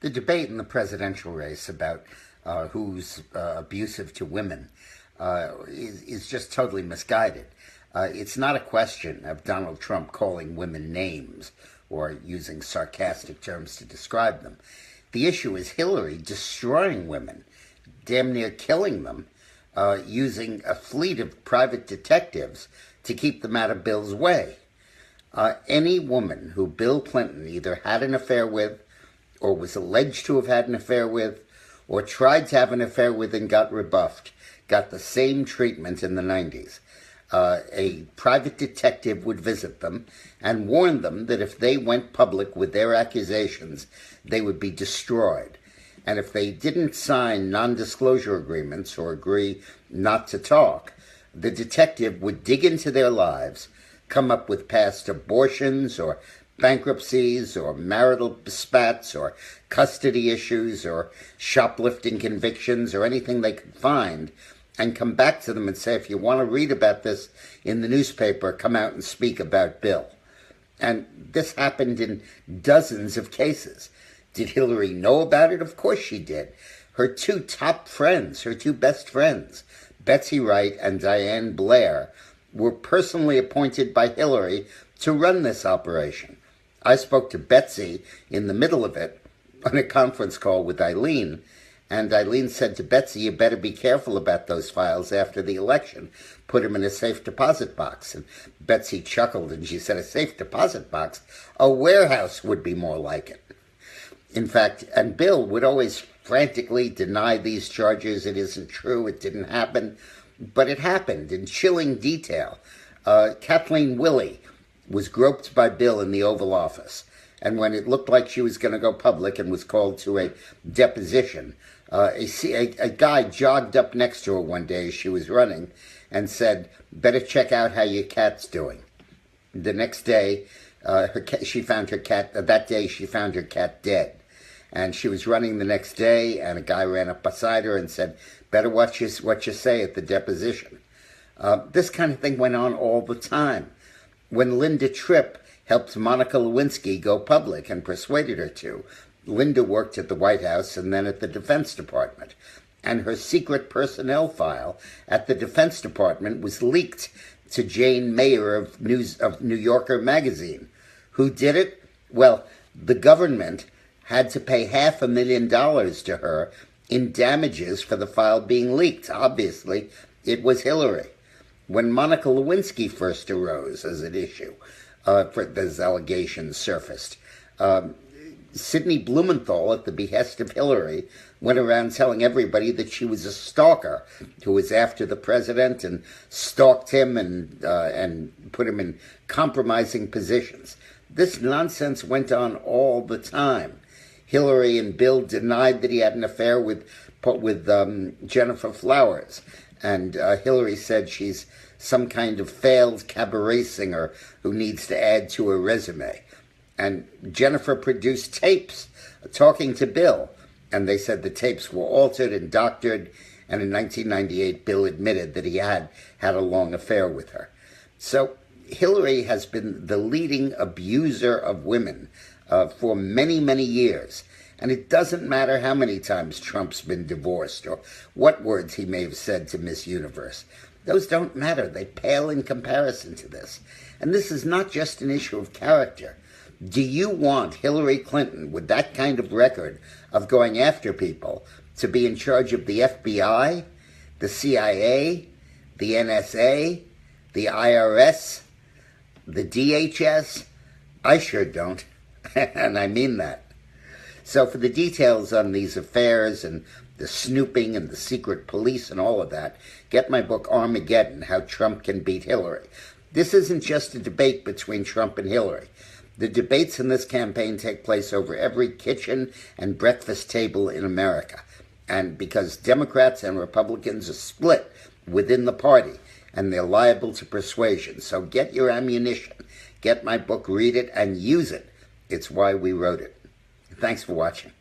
The debate in the presidential race about who's abusive to women is just totally misguided. It's not a question of Donald Trump calling women names or using sarcastic terms to describe them. The issue is Hillary destroying women, damn near killing them, using a fleet of private detectives to keep them out of Bill's way. Any woman who Bill Clinton either had an affair with or was alleged to have had an affair with or tried to have an affair with and got rebuffed got the same treatment in the 90s. A private detective would visit them and warn them that if they went public with their accusations, they would be destroyed. And if they didn't sign non-disclosure agreements or agree not to talk, the detective would dig into their lives, come up with past abortions or bankruptcies or marital spats or custody issues or shoplifting convictions or anything they could find, and come back to them and say, if you want to read about this in the newspaper, come out and speak about Bill. And this happened in dozens of cases. Did Hillary know about it? Of course she did. Her two top friends, her two best friends, Betsy Wright and Diane Blair, were personally appointed by Hillary to run this operation. I spoke to Betsy in the middle of it on a conference call with Eileen, and Eileen said to Betsy, you better be careful about those files after the election. Put them in a safe deposit box. And Betsy chuckled and she said, a safe deposit box? A warehouse would be more like it. In fact, and Bill would always frantically deny these charges. It isn't true. It didn't happen. But it happened in chilling detail. Kathleen Willey was groped by Bill in the Oval Office. And when it looked like she was going to go public and was called to a deposition, a guy jogged up next to her one day as she was running and said, better check out how your cat's doing. The next day, she found her cat dead. And she was running the next day, and a guy ran up beside her and said, better watch what you say at the deposition. This kind of thing went on all the time. When Linda Tripp helped Monica Lewinsky go public and persuaded her to, Linda worked at the White House and then at the Defense Department. And her secret personnel file at the Defense Department was leaked to Jane Mayer of New Yorker magazine. Who did it? Well, the government had to pay $500,000 to her in damages for the file being leaked. Obviously, it was Hillary. When Monica Lewinsky first arose as an issue, for those allegations surfaced, Sidney Blumenthal, at the behest of Hillary, went around telling everybody that she was a stalker who was after the president and stalked him and put him in compromising positions. This nonsense went on all the time. Hillary and Bill denied that he had an affair with Jennifer Flowers. And Hillary said she's some kind of failed cabaret singer who needs to add to her resume. And Jennifer produced tapes talking to Bill. And they said the tapes were altered and doctored. And in 1998, Bill admitted that he had a long affair with her. So Hillary has been the leading abuser of women for many, many years. And it doesn't matter how many times Trump's been divorced or what words he may have said to Miss Universe. Those don't matter. They pale in comparison to this. And this is not just an issue of character. Do you want Hillary Clinton, with that kind of record of going after people, to be in charge of the FBI, the CIA, the NSA, the IRS, the DHS? I sure don't. And I mean that. So for the details on these affairs and the snooping and the secret police and all of that, get my book Armageddon, How Trump Can Beat Hillary. This isn't just a debate between Trump and Hillary. The debates in this campaign take place over every kitchen and breakfast table in America. And because Democrats and Republicans are split within the party, and they're liable to persuasion. So get your ammunition, get my book, read it, and use it. It's why we wrote it. Thanks for watching.